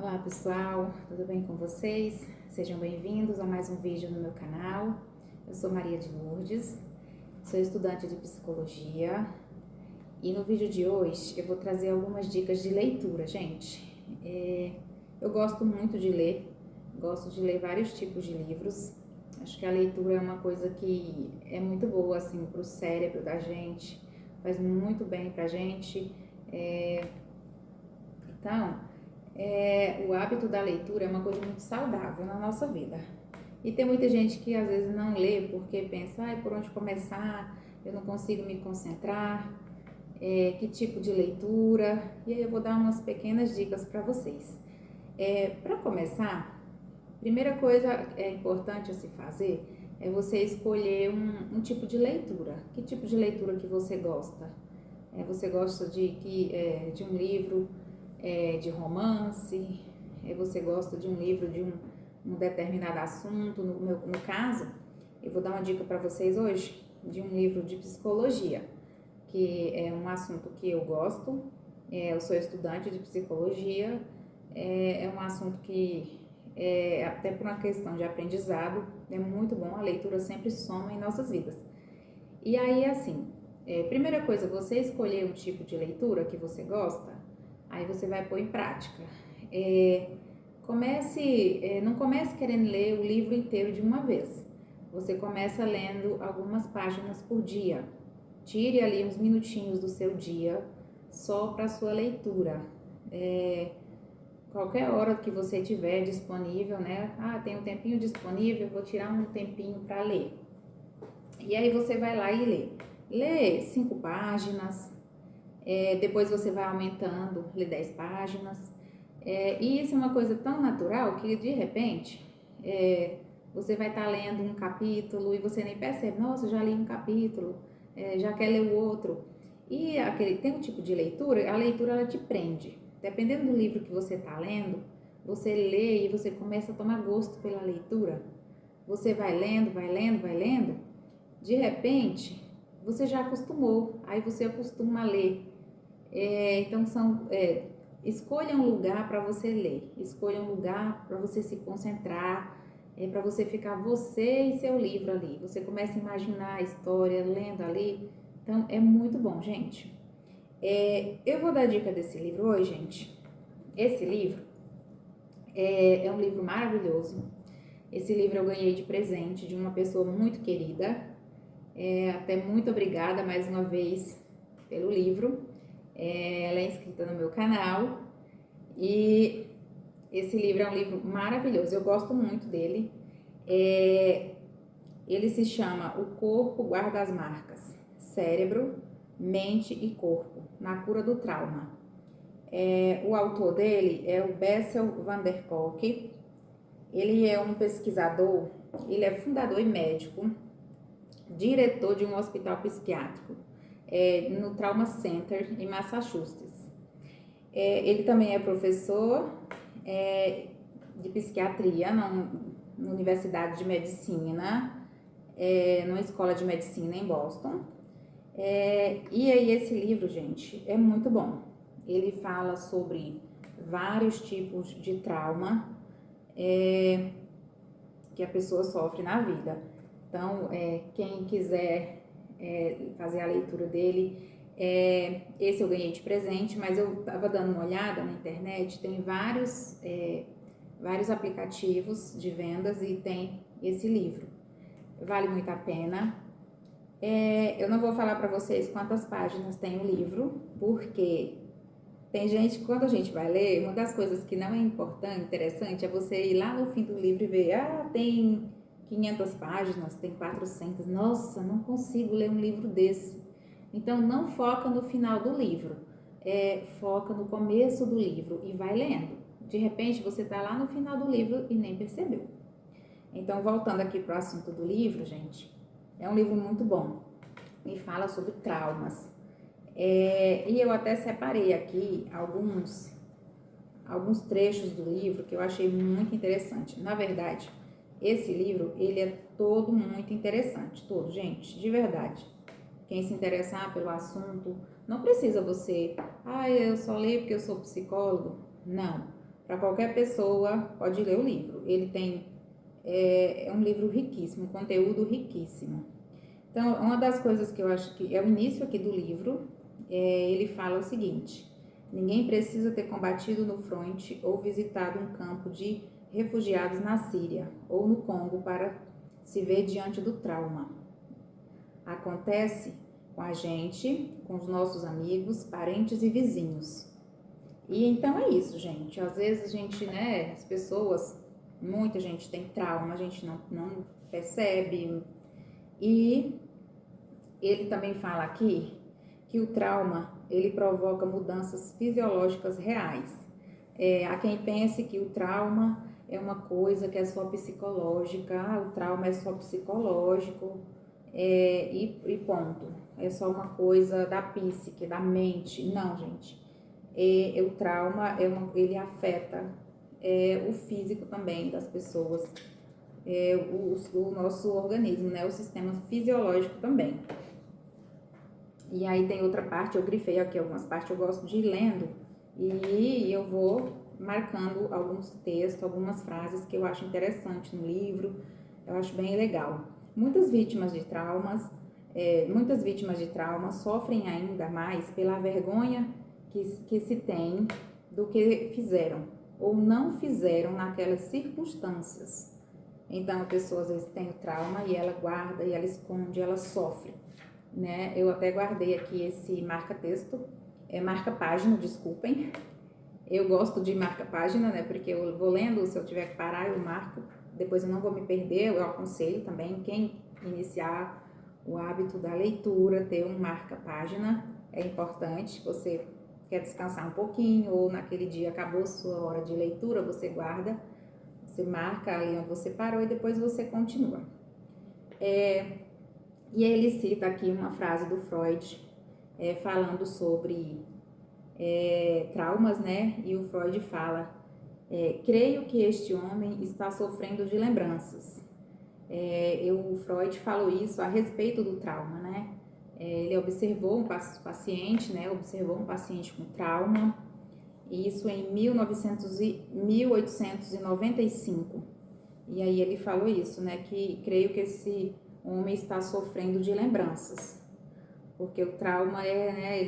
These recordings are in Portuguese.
Olá pessoal, tudo bem com vocês? Sejam bem-vindos a mais um vídeo no meu canal. Eu sou Maria de Lourdes, sou estudante de psicologia e no vídeo de hoje eu vou trazer algumas dicas de leitura, gente. Eu gosto muito de ler, gosto de ler vários tipos de livros. Acho que a leitura é uma coisa que é muito boa assim para o cérebro da gente, faz muito bem pra gente. Então, o hábito da leitura é uma coisa muito saudável na nossa vida. E tem muita gente que às vezes não lê porque pensa, por onde começar? Eu não consigo me concentrar. Que tipo de leitura? E aí eu vou dar umas pequenas dicas para vocês. Para começar, primeira coisa importante a se fazer é você escolher um tipo de leitura. Que tipo de leitura que você gosta? Você gosta de um livro de romance? Você gosta de um livro de um determinado assunto? No caso, eu vou dar uma dica para vocês hoje de um livro de psicologia, que é um assunto que eu gosto. Eu sou estudante de psicologia, é um assunto que, até por uma questão de aprendizado, é muito bom. A leitura sempre soma em nossas vidas. E aí, assim, primeira coisa, você escolher um tipo de leitura que você gosta, aí você vai pôr em prática. Não comece querendo ler o livro inteiro de uma vez. Você começa lendo algumas páginas por dia. Tire ali uns minutinhos do seu dia só para sua leitura. Qualquer hora que você tiver disponível, né? Tem um tempinho disponível, vou tirar um tempinho para ler. E aí você vai lá e lê. Lê 5 páginas, depois você vai aumentando, lê 10 páginas. E isso é uma coisa tão natural que de repente você vai estar lendo um capítulo e você nem percebe, nossa, já li um capítulo, já quer ler o outro. E tem um tipo de leitura, a leitura ela te prende. Dependendo do livro que você está lendo, você lê e você começa a tomar gosto pela leitura. Você vai lendo, vai lendo, vai lendo. De repente, você já acostumou, aí você acostuma a ler. Então, escolha um lugar para você ler, escolha um lugar para você se concentrar, para você ficar você e seu livro ali. Você começa a imaginar a história lendo ali. Então, é muito bom, gente. Eu vou dar dica desse livro hoje, gente. Esse livro é um livro maravilhoso. Esse livro eu ganhei de presente de uma pessoa muito querida. Até muito obrigada mais uma vez pelo livro. Ela é inscrita no meu canal e esse livro é um livro maravilhoso, eu gosto muito dele. Ele se chama O Corpo Guarda as Marcas, Cérebro, Mente e Corpo, na Cura do Trauma. O autor dele é o Bessel van der Kolk. Ele é um pesquisador, ele é fundador e médico, diretor de um hospital psiquiátrico no Trauma Center em Massachusetts. Ele também é professor de psiquiatria na Universidade de Medicina, numa escola de medicina em Boston. E aí esse livro, gente, é muito bom. Ele fala sobre vários tipos de trauma que a pessoa sofre na vida. Então, quem quiser fazer a leitura dele, esse eu ganhei de presente, mas eu estava dando uma olhada na internet, tem vários aplicativos de vendas e tem esse livro. Vale muito a pena. Eu não vou falar para vocês quantas páginas tem o livro, porque tem gente, quando a gente vai ler, uma das coisas que não é importante, interessante, é você ir lá no fim do livro e ver, tem 500 páginas, tem 400, nossa, não consigo ler um livro desse. Então, não foca no final do livro, foca no começo do livro e vai lendo. De repente, você está lá no final do livro e nem percebeu. Então, voltando aqui para o assunto do livro, gente, é um livro muito bom e fala sobre traumas. E eu até separei aqui alguns trechos do livro que eu achei muito interessante. Na verdade, esse livro, ele é todo muito interessante, todo, gente, de verdade. Quem se interessar pelo assunto, não precisa você, eu só leio porque eu sou psicólogo. Não, para qualquer pessoa pode ler o livro. Ele tem é um livro riquíssimo, um conteúdo riquíssimo. Então, uma das coisas que eu acho que é o início aqui do livro, ele fala o seguinte: ninguém precisa ter combatido no fronte ou visitado um campo de refugiados na Síria ou no Congo para se ver diante do trauma. Acontece com a gente, com os nossos amigos, parentes e vizinhos. E então é isso, gente. Às vezes a gente, né, as pessoas, muita gente tem trauma, a gente não percebe. E ele também fala aqui que o trauma, ele provoca mudanças fisiológicas reais. Há quem pense que o trauma é uma coisa que é só psicológica, o trauma é só psicológico, e ponto. É só uma coisa da psique, da mente. Não, gente. O trauma, ele afeta o físico também das pessoas, o nosso organismo, né? O sistema fisiológico também. E aí tem outra parte, eu grifei aqui algumas partes, eu gosto de ir lendo e eu vou marcando alguns textos, algumas frases que eu acho interessante no livro, eu acho bem legal. Muitas vítimas de traumas sofrem ainda mais pela vergonha que se tem do que fizeram ou não fizeram naquelas circunstâncias. Então a pessoa às vezes tem o trauma e ela guarda, e ela esconde, ela sofre, né? Eu até guardei aqui esse marca-texto, marca-página, desculpem. Eu gosto de marca-página, né? Porque eu vou lendo, se eu tiver que parar, eu marco. Depois eu não vou me perder, eu aconselho também quem iniciar o hábito da leitura, ter um marca-página. É importante, você quer descansar um pouquinho, ou naquele dia acabou sua hora de leitura, você guarda, você marca ali onde você parou e depois você continua. E ele cita aqui uma frase do Freud, falando sobre traumas, né? E o Freud fala: creio que este homem está sofrendo de lembranças. O Freud falou isso a respeito do trauma, né? Ele observou um paciente, né? Observou um paciente com trauma, isso em 1895. E aí ele falou isso, né? Que creio que esse homem está sofrendo de lembranças, porque o trauma né?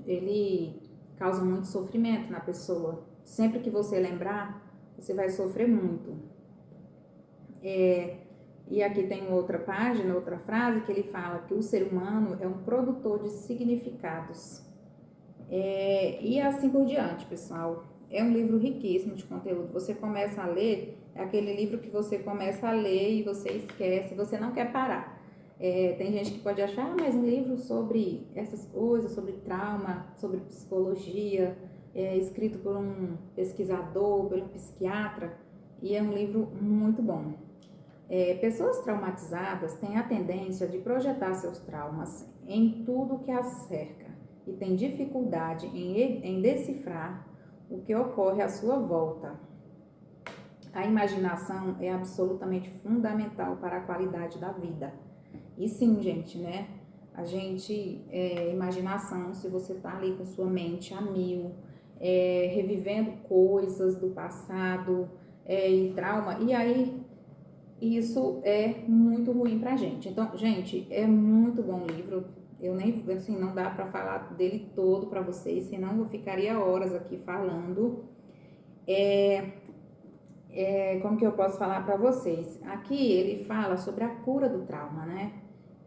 Ele causa muito sofrimento na pessoa. Sempre que você lembrar, você vai sofrer muito. E aqui tem outra página, outra frase que ele fala que o ser humano é um produtor de significados. E assim por diante, pessoal. É um livro riquíssimo de conteúdo. Você começa a ler, é aquele livro que você começa a ler e você esquece, você não quer parar. Tem gente que pode achar, mas um livro sobre essas coisas, sobre trauma, sobre psicologia, escrito por um pesquisador, por um psiquiatra, e é um livro muito bom. Pessoas traumatizadas têm a tendência de projetar seus traumas em tudo que as cerca e têm dificuldade em decifrar o que ocorre à sua volta. A imaginação é absolutamente fundamental para a qualidade da vida. E sim, gente, né? Imaginação, se você tá ali com sua mente a mil, revivendo coisas do passado e trauma, e aí isso é muito ruim pra gente. Então, gente, é muito bom o livro. Eu nem, assim, não dá pra falar dele todo pra vocês, senão eu ficaria horas aqui falando. Como que eu posso falar pra vocês? Aqui ele fala sobre a cura do trauma, né?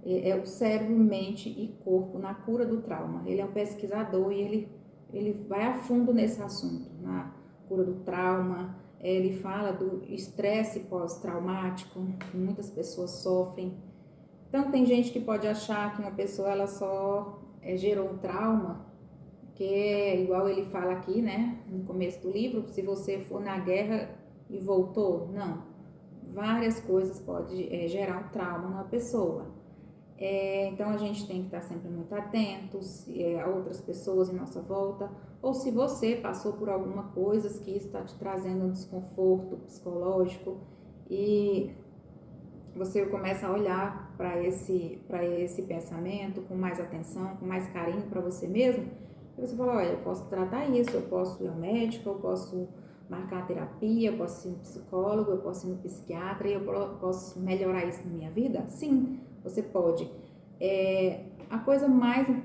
É o cérebro, mente e corpo na cura do trauma. Ele é um pesquisador e ele vai a fundo nesse assunto, na cura do trauma. Ele fala do estresse pós-traumático, que muitas pessoas sofrem. Então, tem gente que pode achar que uma pessoa ela só gerou um trauma, que é igual ele fala aqui, né, no começo do livro, se você for na guerra e voltou. Não, várias coisas podem gerar um trauma numa pessoa. Então a gente tem que estar sempre muito atentos a outras pessoas em nossa volta, ou se você passou por alguma coisa que está te trazendo um desconforto psicológico e você começa a olhar para esse pensamento com mais atenção, com mais carinho para você mesmo, E você fala, olha, eu posso tratar isso, eu posso ir ao médico, eu posso marcar a terapia, eu posso ir no psicólogo, eu posso ir no psiquiatra, e eu posso melhorar isso na minha vida? Sim, você pode.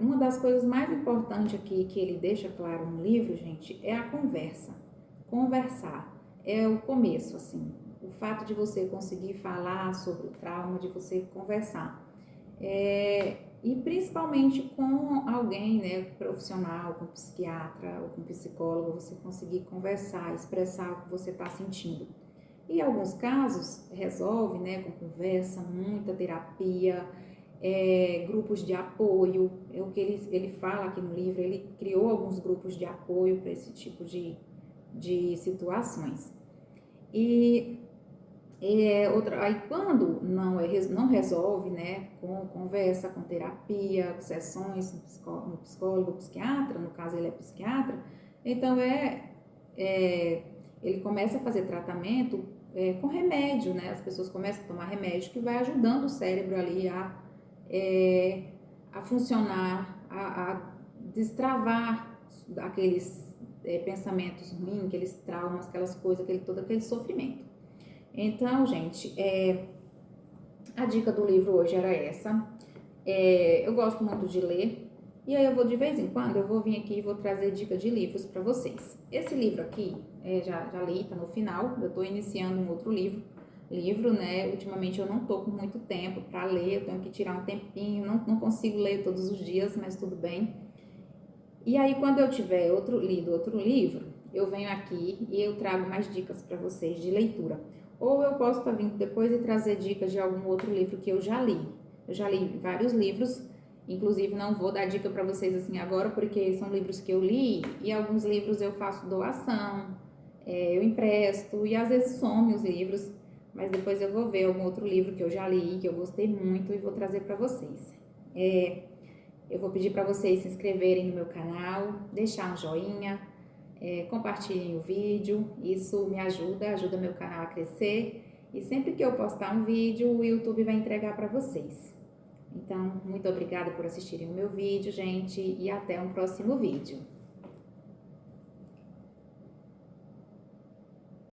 Uma das coisas mais importantes aqui que ele deixa claro no livro, gente, é a conversa. Conversar é o começo, assim. O fato de você conseguir falar sobre o trauma, de você conversar. E principalmente com alguém, né, profissional, com psiquiatra ou com psicólogo, você conseguir conversar, expressar o que você está sentindo. E em alguns casos resolve, né, com conversa, muita terapia, grupos de apoio, é o que ele fala aqui no livro, ele criou alguns grupos de apoio para esse tipo de situações. Aí quando não resolve, né, com conversa, com terapia, com sessões no psicólogo, psiquiatra, no caso ele é psiquiatra, então ele começa a fazer tratamento com remédio, né, as pessoas começam a tomar remédio que vai ajudando o cérebro ali a funcionar, a destravar aqueles pensamentos ruins, aqueles traumas, aquelas coisas, todo aquele sofrimento. Então, gente, a dica do livro hoje era essa. Eu gosto muito de ler, e aí eu vou de vez em quando, eu vou vir aqui e vou trazer dica de livros para vocês. Esse livro aqui, já li, tá no final, eu tô iniciando um outro livro, né, ultimamente eu não tô com muito tempo para ler, eu tenho que tirar um tempinho, não consigo ler todos os dias, mas tudo bem. E aí, quando eu tiver lido outro livro, eu venho aqui e eu trago mais dicas para vocês de leitura. Ou eu posso estar vindo depois e trazer dicas de algum outro livro que eu já li. Eu já li vários livros, inclusive não vou dar dica para vocês assim agora, porque são livros que eu li e alguns livros eu faço doação, eu empresto e às vezes some os livros, mas depois eu vou ver algum outro livro que eu já li, que eu gostei muito e vou trazer para vocês. Eu vou pedir para vocês se inscreverem no meu canal, deixar um joinha, compartilhem o vídeo, isso me ajuda meu canal a crescer e sempre que eu postar um vídeo, o YouTube vai entregar para vocês. Então, muito obrigada por assistirem o meu vídeo, gente, e até um próximo vídeo.